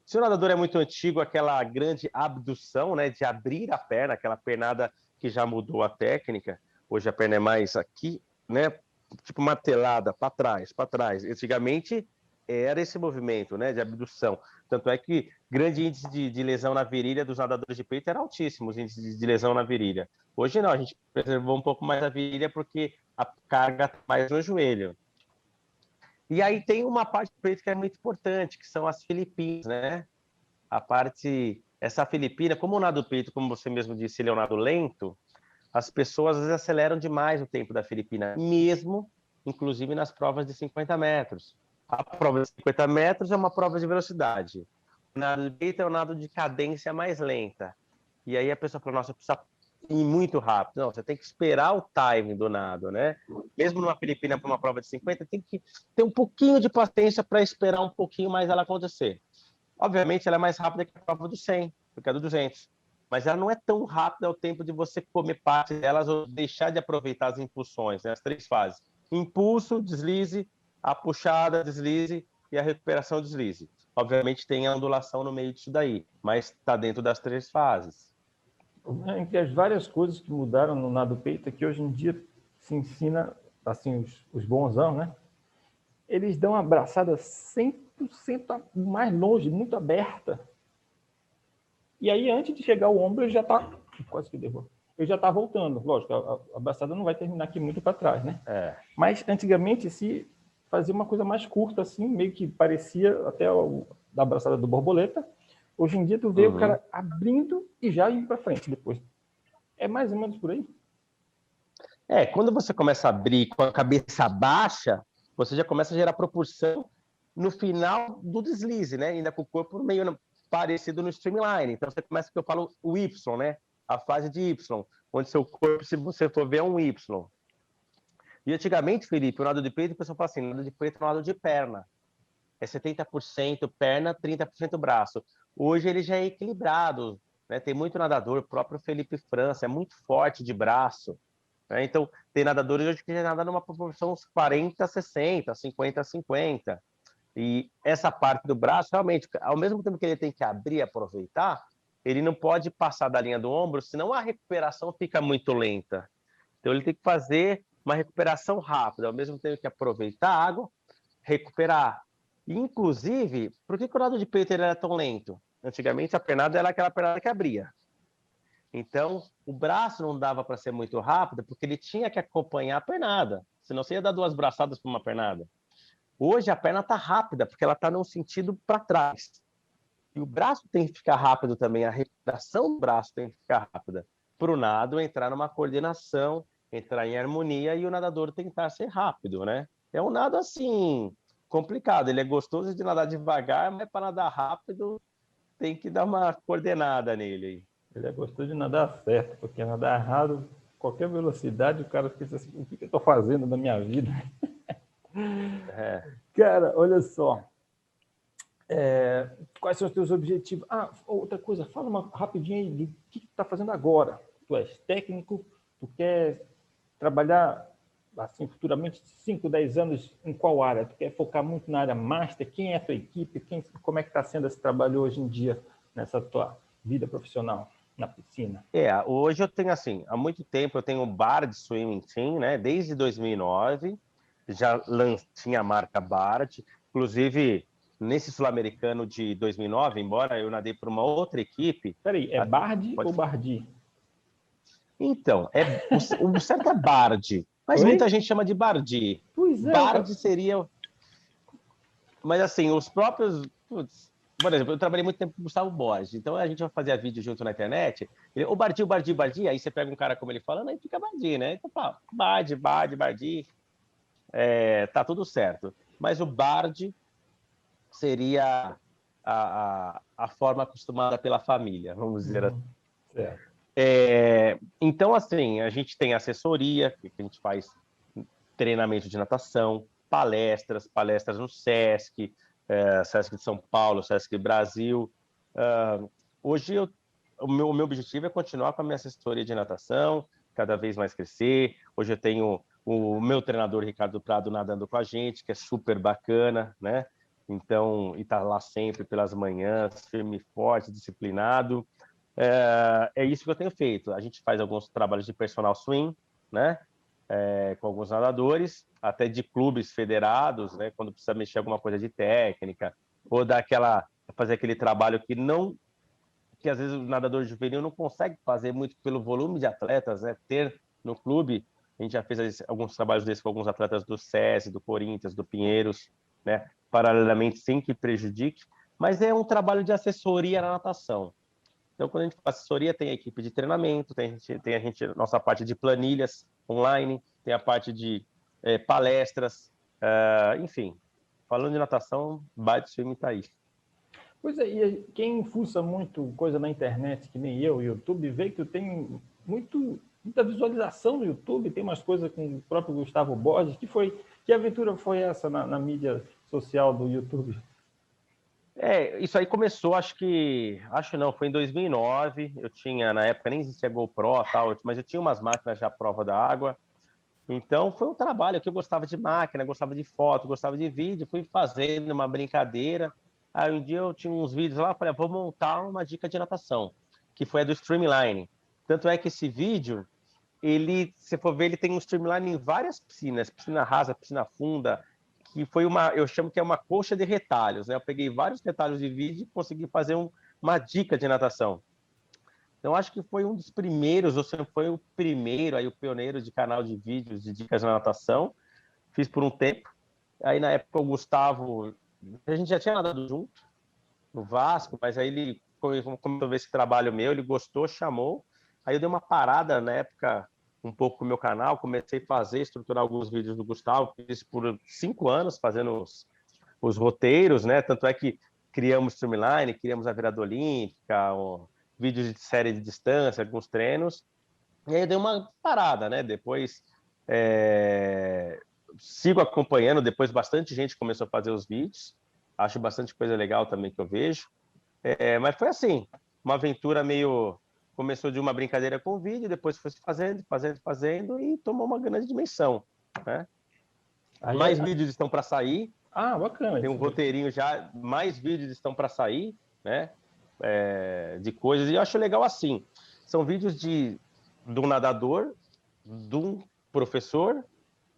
Se o nadador é muito antigo, aquela grande abdução, né, de abrir a perna, aquela pernada que já mudou a técnica, hoje a perna é mais aqui, né, tipo martelada, para trás, para trás. Antigamente era esse movimento, né, de abdução. Tanto é que grande índice de lesão na virilha dos nadadores de peito era altíssimo, os índices de lesão na virilha. Hoje não, a gente preservou um pouco mais a virilha porque a carga está mais no joelho. E aí tem uma parte do peito que é muito importante, que são as Filipinas, né? Essa Filipina, como o nado peito, como você mesmo disse, ele é um nado lento, as pessoas às vezes aceleram demais o tempo da Filipina, mesmo, inclusive, nas provas de 50 metros. A prova de 50 metros é uma prova de velocidade. O nado de peito é um nado de cadência mais lenta. E aí a pessoa fala, nossa, precisa ir muito rápido. Não, você tem que esperar o timing do nado, né? Mesmo numa Filipina para uma prova de 50, tem que ter um pouquinho de paciência para esperar um pouquinho mais ela acontecer. Obviamente, ela é mais rápida que a prova do 100, do que a do 200. Mas ela não é tão rápida ao tempo de você comer parte delas ou deixar de aproveitar as impulsões, né? As 3 fases. Impulso, deslize, a puxada, deslize e a recuperação, deslize. Obviamente, tem a ondulação no meio disso daí, mas está dentro das 3 fases. Entre as várias coisas que mudaram no nado peito é que hoje em dia se ensina, assim, os bonzão, né? Eles dão uma abraçada 100% mais longe, muito aberta. E aí, antes de chegar ao ombro, ele já está... Quase que derrubou. Ele já está voltando. Lógico, a abraçada não vai terminar aqui muito para trás, né? Mas, antigamente, se fazia uma coisa mais curta, assim, meio que parecia até da abraçada do borboleta. Hoje em dia, tu vê o cara abrindo e já indo para frente depois. É mais ou menos por aí? Quando você começa a abrir com a cabeça baixa, você já começa a gerar propulsão no final do deslize, né? Ainda com o corpo meio parecido no streamline. Então você começa, que eu falo, o Y, né? A fase de Y, onde seu corpo, se você for ver, é um Y. E antigamente, Felipe, o nado de peito, o pessoal fala assim, nado de peito é um nado de perna. É 70% perna, 30% braço. Hoje ele já é equilibrado, né? Tem muito nadador, o próprio Felipe França, é muito forte de braço. Então, tem nadadores hoje que já nadam numa proporção uns 40-60, 50-50. E essa parte do braço, realmente, ao mesmo tempo que ele tem que abrir e aproveitar, ele não pode passar da linha do ombro, senão a recuperação fica muito lenta. Então, ele tem que fazer uma recuperação rápida, ao mesmo tempo que aproveitar a água, recuperar. E, inclusive, por que o nado de peito ele era tão lento? Antigamente, a pernada era aquela pernada que abria. Então, o braço não dava para ser muito rápido, porque ele tinha que acompanhar a pernada. Senão você ia dar 2 braçadas para uma pernada. Hoje a perna está rápida, porque ela está num sentido para trás. E o braço tem que ficar rápido também, a recuperação do braço tem que ficar rápida. Para o nado entrar numa coordenação, entrar em harmonia e o nadador tentar ser rápido, né? É um nado assim, complicado. Ele é gostoso de nadar devagar, mas para nadar rápido tem que dar uma coordenada nele. Ele é gostoso de nadar certo, porque nadar errado, qualquer velocidade, o cara pensa assim, o que eu estou fazendo na minha vida? Cara, olha só. Quais são os teus objetivos? Outra coisa, fala rapidinho aí do que tu está fazendo agora. Tu és técnico, tu quer trabalhar assim futuramente 5, 10 anos em qual área? Tu quer focar muito na área master? Quem é a tua equipe? Como é que está sendo esse trabalho hoje em dia nessa tua vida profissional na piscina? Hoje eu tenho assim, há muito tempo eu tenho um bar de swimming team, né? Desde 2009, já tinha a marca Bard, inclusive nesse sul-americano de 2009, embora eu nadei para uma outra equipe. Peraí, é Bard ou Bardi? Então, o certo é Bard, mas Oi? muita gente chama de Bardi. Pois é, Bard seria. Mas assim, os próprios. Putz, por exemplo, eu trabalhei muito tempo com o Gustavo Borges, então a gente vai fazer vídeo junto na internet. O Bardi, o Bardi, Bardi, aí você pega um cara como ele falando, aí fica Bardi, né? Então fala, Bardi, Bardi, Bardi, tá tudo certo. Mas o Bard seria a forma acostumada pela família, vamos dizer assim. Certo. Então, assim, a gente tem assessoria, que a gente faz treinamento de natação, palestras no SESC, SESC de São Paulo, SESC Brasil. Hoje, o meu objetivo é continuar com a minha assessoria de natação, cada vez mais crescer. Hoje eu tenho o meu treinador, Ricardo Prado, nadando com a gente, que é super bacana, né? Então, e tá lá sempre pelas manhãs, firme e forte, disciplinado. É isso que eu tenho feito. A gente faz alguns trabalhos de personal swim, né? Com alguns nadadores, até de clubes federados, né? Quando precisa mexer alguma coisa de técnica, ou fazer aquele trabalho que às vezes o nadador juvenil não consegue fazer muito pelo volume de atletas, né? Ter no clube, a gente já fez alguns trabalhos desses com alguns atletas do SESI, do Corinthians, do Pinheiros, né? Paralelamente, sem que prejudique, mas é um trabalho de assessoria na natação. Então, quando a gente faz assessoria, tem a equipe de treinamento, tem nossa parte de planilhas online, tem a parte de palestras, enfim. Falando de natação, Bite Swim está aí. Pois é, e quem fuça muito coisa na internet, que nem eu, YouTube, vê que tu tem muita visualização no YouTube, tem umas coisas com o próprio Gustavo Borges. Que aventura foi essa na mídia social do YouTube? Isso aí começou, acho não, foi em 2009. Eu tinha, na época, nem existia GoPro e tal, mas eu tinha umas máquinas já à prova da água. Então, foi um trabalho que eu gostava de máquina, gostava de foto, gostava de vídeo, fui fazendo uma brincadeira. Aí um dia eu tinha uns vídeos lá, falei, vou montar uma dica de natação, que foi a do Streamline. Tanto é que esse vídeo, se for ver, ele tem um Streamline em várias piscinas, piscina rasa, piscina funda, que foi eu chamo que é uma colcha de retalhos, né? Eu peguei vários retalhos de vídeo e consegui fazer uma dica de natação. Então, acho que foi um dos primeiros, ou se não foi o primeiro, aí o pioneiro de canal de vídeos de dicas na natação. Fiz por um tempo. Aí, na época, o Gustavo, a gente já tinha nadado junto no Vasco, mas aí ele começou a ver esse trabalho meu, ele gostou, chamou. Aí eu dei uma parada na época um pouco com o meu canal, comecei a fazer, estruturar alguns vídeos do Gustavo, fiz por 5 anos fazendo os roteiros, né? Tanto é que criamos Streamline, criamos a Virada Olímpica, vídeos de série de distância, alguns treinos. E aí eu dei uma parada, né? Depois sigo acompanhando, depois bastante gente começou a fazer os vídeos. Acho bastante coisa legal também que eu vejo. Mas foi assim, uma aventura meio... Começou de uma brincadeira com o vídeo, depois foi fazendo e tomou uma grande dimensão, né? Mais vídeos estão para sair. Bacana. Tem um roteirinho já, mais vídeos estão para sair, né? De coisas, e eu acho legal assim. São vídeos de um nadador, de um professor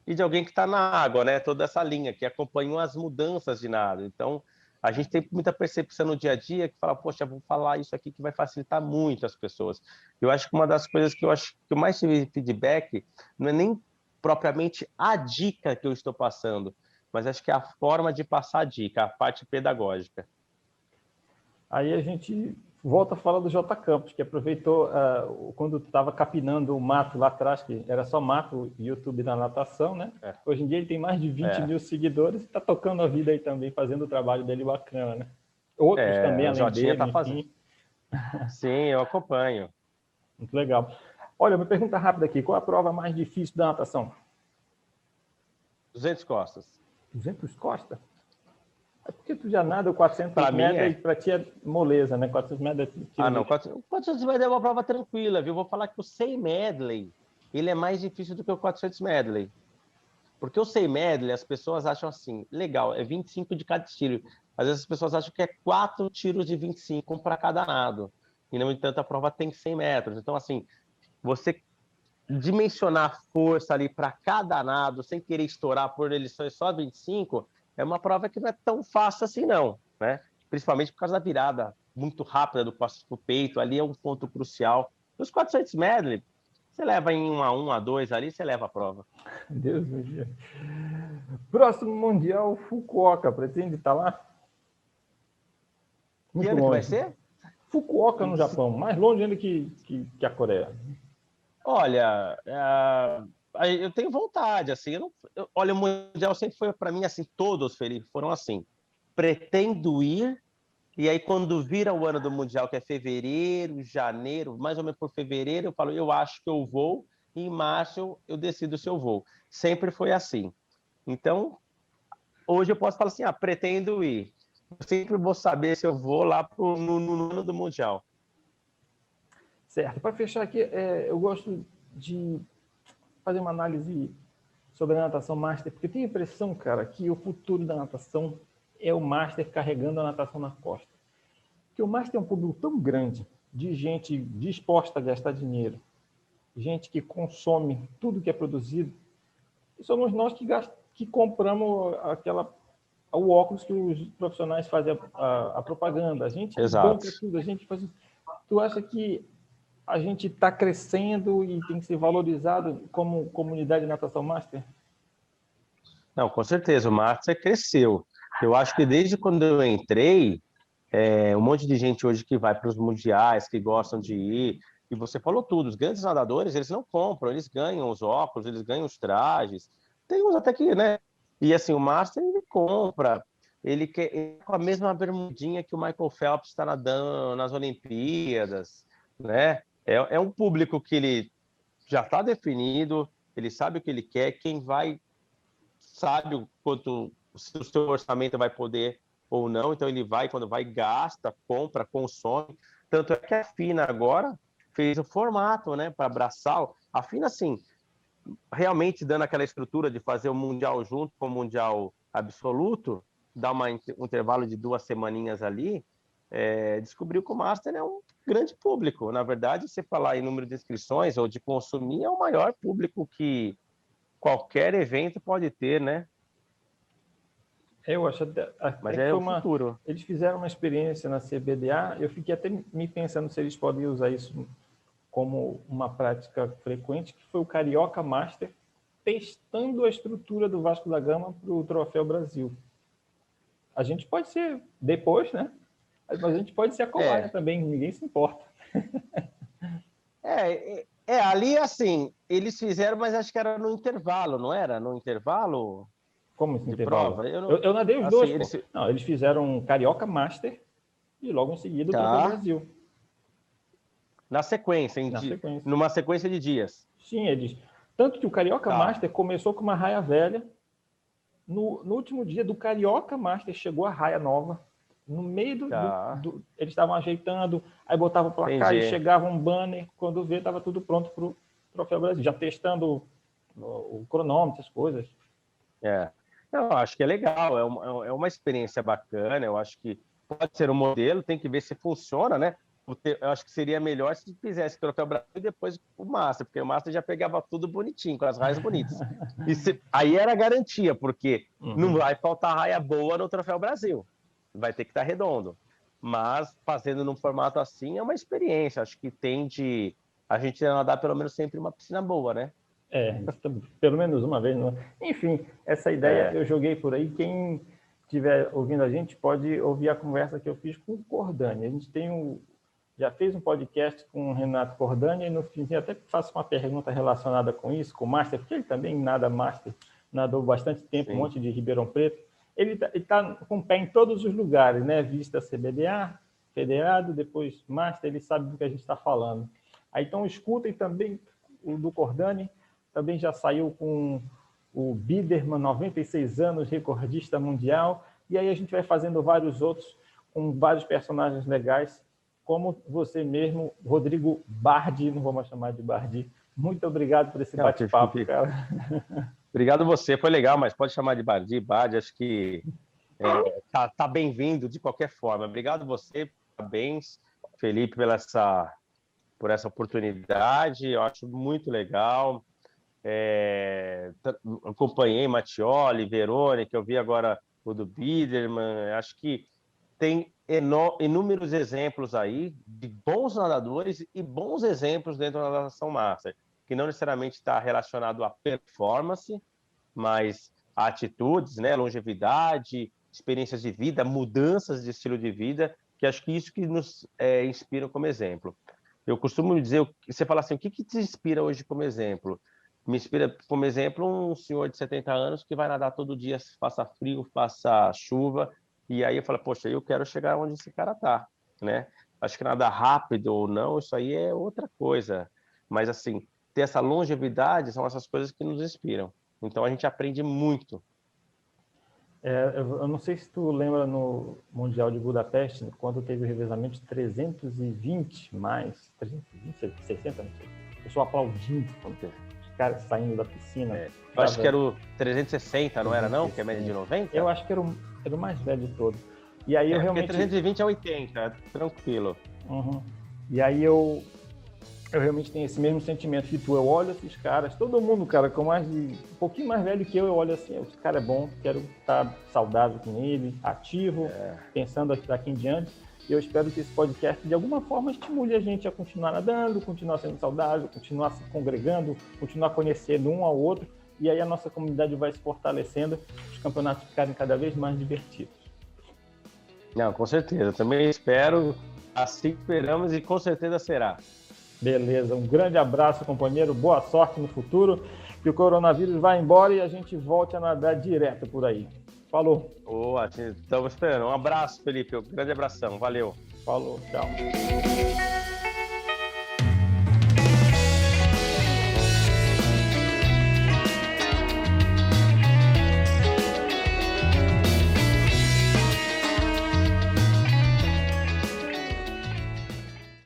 e de alguém que está na água, né? Toda essa linha, que acompanham as mudanças de nado. Então, a gente tem muita percepção no dia a dia que fala, poxa, vou falar isso aqui que vai facilitar muito as pessoas. Eu acho que uma das coisas que eu mais tive feedback não é nem propriamente a dica que eu estou passando, mas acho que é a forma de passar a dica, a parte pedagógica. Aí a gente volta a falar do J Campos, que aproveitou quando estava capinando o mato lá atrás, que era só mato, YouTube da natação, né? Hoje em dia ele tem mais de 20 mil seguidores e está tocando a vida aí também, fazendo o trabalho dele bacana, né? Outros também, além dele, tá fazendo. Sim, eu acompanho. Muito legal. Olha, uma pergunta rápida aqui. Qual a prova mais difícil da natação? 200 costas. 200 costas? É porque tu já nada o 400 Para mim metros e para ti é moleza, né? 400 metros é tiro não, de... 400 medley é uma prova tranquila, viu? Vou falar que o 100 medley, ele é mais difícil do que o 400 medley. Porque o 100 medley, as pessoas acham assim, legal, é 25 de cada tiro. Às vezes as pessoas acham que é 4 tiros de 25, um para cada nado. E, no entanto, a prova tem 100 metros. Então, assim, você dimensionar força ali para cada nado, sem querer estourar por ele só 25, é uma prova que não é tão fácil assim, não, né? Principalmente por causa da virada muito rápida do costas para o peito, ali é um ponto crucial. Nos 400 medley, você leva em 1 a 1, a 2 ali, você leva a prova. Deus me livre. Próximo Mundial, Fukuoka. Pretende estar lá? Que Muito ano que vai longe. ser? Fukuoka, no Japão. Mais longe ainda que a Coreia. Olha, eu tenho vontade, assim, olha, o Mundial sempre foi para mim assim, todos, Felipe, foram assim, pretendo ir, e aí quando vira o ano do Mundial, que é fevereiro, janeiro, mais ou menos por fevereiro, eu falo, eu acho que eu vou, e em março eu decido se eu vou. Sempre foi assim. Então, hoje eu posso falar assim, pretendo ir. Eu sempre vou saber se eu vou lá no ano do Mundial. Certo. Para fechar aqui, eu gosto de fazer uma análise sobre a natação master, porque eu tenho a impressão, cara, que o futuro da natação é o master carregando a natação na costa. Porque o master é um público tão grande de gente disposta a gastar dinheiro, gente que consome tudo que é produzido, e somos nós que compramos o óculos que os profissionais fazem a propaganda. A gente que Exato. banca tudo, a gente faz. Tu acha que a gente está crescendo e tem que ser valorizado como comunidade de natação master? Não, com certeza, o Master cresceu. Eu acho que desde quando eu entrei, um monte de gente hoje que vai para os mundiais, que gostam de ir, e você falou tudo, os grandes nadadores, eles não compram, eles ganham os óculos, eles ganham os trajes, tem uns até que, né? E assim, o Master, ele compra, ele quer com a mesma bermudinha que o Michael Phelps está nadando nas Olimpíadas, né? É um público que ele já está definido, ele sabe o que ele quer, quem vai sabe o quanto se o seu orçamento vai poder ou não, então ele vai, quando vai, gasta, compra, consome. Tanto é que a FINA agora fez o formato, né, para abraçar. A FINA, assim, realmente dando aquela estrutura de fazer o Mundial junto com o Mundial absoluto, dar um intervalo de 2 semaninhas ali, descobriu que o Master é um grande público. Na verdade, se falar em número de inscrições ou de consumir, é o maior público que qualquer evento pode ter, né? Eu acho até Mas que é foi o futuro. Eles fizeram uma experiência na CBDA, eu fiquei até me pensando se eles podem usar isso como uma prática frequente, que foi o Carioca Master, testando a estrutura do Vasco da Gama para o Troféu Brasil. A gente pode ser depois, né? Mas a gente pode ser a cobaia também, ninguém se importa. Ali assim, eles fizeram, mas acho que era no intervalo, não era? No intervalo Como esse de intervalo? prova? Eu nadei os assim, dois, pô. Não, eles fizeram um Carioca Master e logo em seguida o Troféu Brasil. Na sequência, Na sequência. numa sequência de dias. Sim, eles. Tanto que o Carioca Master começou com uma raia velha. No último dia do Carioca Master chegou a raia nova. No meio eles estavam ajeitando, aí botavam o placar e chegava um banner. Quando vê, estava tudo pronto para o Troféu Brasil. Já testando o cronômetro, as coisas. Eu acho que é legal, é uma experiência bacana. Eu acho que pode ser um modelo, tem que ver se funciona, né? Eu acho que seria melhor se fizesse o Troféu Brasil e depois o Master, porque o Master já pegava tudo bonitinho, com as raias bonitas. Aí era garantia, porque não vai faltar raia boa no Troféu Brasil. Vai ter que estar redondo. Mas fazendo num formato assim é uma experiência. Acho que tende a gente nadar pelo menos sempre uma piscina boa, né? Pelo menos uma vez. Não. Enfim, essa ideia eu joguei por aí. Quem estiver ouvindo a gente pode ouvir a conversa que eu fiz com o Cordani. A gente já fez um podcast com o Renato Cordani e no fim até faço uma pergunta relacionada com isso, com o Master, porque ele também nada Master, nadou bastante tempo, um monte de Ribeirão Preto. Ele está com o pé em todos os lugares, né? Vista CBDA, federado, depois Master, ele sabe do que a gente está falando. Aí, então, escutem também o do Cordani, também já saiu com o Biderman, 96 anos, recordista mundial, E aí a gente vai fazendo vários outros, com vários personagens legais, como você mesmo, Rodrigo Bardi, não vou mais chamar de Bardi. Muito obrigado por esse bate-papo, cara. Obrigado você, foi legal, mas pode chamar de Bardi, acho que tá bem-vindo de qualquer forma. Obrigado você, parabéns, Felipe, por essa oportunidade, eu acho muito legal. Acompanhei Mattioli, Verônica, eu vi agora o do Biderman, acho que tem inúmeros exemplos aí de bons nadadores e bons exemplos dentro da natação master, que não necessariamente está relacionado à performance, mas a atitudes, né, longevidade, experiências de vida, mudanças de estilo de vida, que acho que isso que nos inspira como exemplo. Eu costumo dizer, você fala assim, o que te inspira hoje como exemplo? Me inspira como exemplo um senhor de 70 anos que vai nadar todo dia, faça frio, faça chuva, e aí eu falo, poxa, eu quero chegar onde esse cara tá, né? Acho que nadar rápido ou não, isso aí é outra coisa. Mas, assim, ter essa longevidade são essas coisas que nos inspiram. Então, a gente aprende muito. Eu não sei se tu lembra no Mundial de Budapeste, quando teve o revezamento de 320 mais, 320, 60, não sei. O pessoal aplaudindo, os caras saindo da piscina. Eu acho que era o 360, não era não? Que é média de 90? Eu acho que era o mais velho de todos. E aí eu realmente... Porque 320 é 80, tranquilo. Uhum. E aí eu realmente tenho esse mesmo sentimento que tu. Eu olho esses caras, todo mundo, cara, um pouquinho mais velho que eu olho assim, esse cara é bom, quero estar saudável com ele, ativo, pensando daqui em diante. E eu espero que esse podcast, de alguma forma, estimule a gente a continuar nadando, continuar sendo saudável, continuar se congregando, continuar conhecendo um ao outro. E aí a nossa comunidade vai se fortalecendo, os campeonatos ficarem cada vez mais divertidos. Não, com certeza. Também espero, assim esperamos e com certeza será. Beleza, um grande abraço, companheiro, boa sorte no futuro, que o coronavírus vá embora e a gente volte a nadar direto por aí. Falou. Boa, estamos esperando. Um abraço, Felipe, um grande abração, valeu. Falou, tchau.